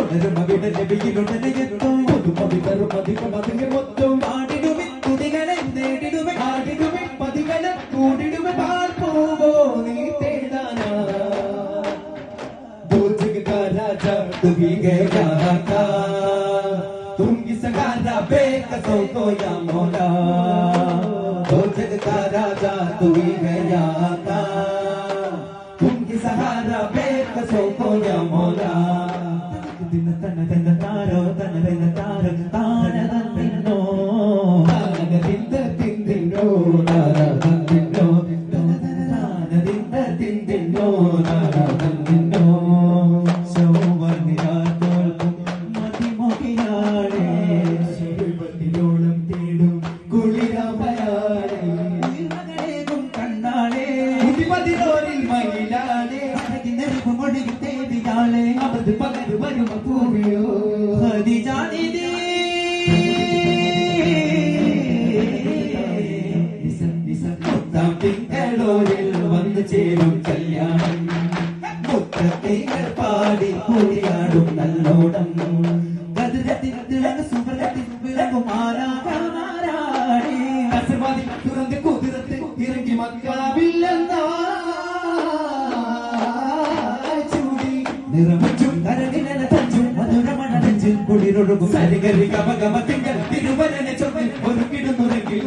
പുലരും അവിടെ വെയിലുടനെ എത്തും പതിതരും അധികം അതിന്റെ മൊത്തം പാടിടുമേ തുടികളെ നേടിടുമേ ആടിടുമേ പതികളെ കൂടിടുമേ പാർപ്പോവോ നീ തേടാനാ दो जग का राजा तू भी गया था तुम की सगारा बेकसों को या मौला दो जग का राजा तू भी गया था तुम की सहारा बेकसों को या मौला दिन तन दिन तारो तन दिन तारो तान दिनो तान दिन दिनो तारा दिनो तान दिन दिनो तारा दिनो അവത് പകരു വരുമ പൂവിയോ ഹദിജാനിദി മുത്താം തിങ്കളോരിൽ വന്നു ചേരും കല്യാണം മുത്തത്തിങ്ങൾ പാടി കൂടിയാടും നല്ലോണം കതിരത്തിൽ തിളങ്ങ സുബലത്തിൽ വിളങ്ങും ആരാടി അസർവാദി തുറന്ന് കുതിരത്ത് ഇറങ്ങി മക്കാവില്ലെന്നാ നിറമച്ചും കരകിനല തഞ്ചും മധുരമണഞ്ചും കുളിരൊഴുകും സരികരി കമകമ തിങ്കൾ തിരുവരനെ ചൊവ്വൽ ഒരു കിടുന്നുറങ്ങിൽ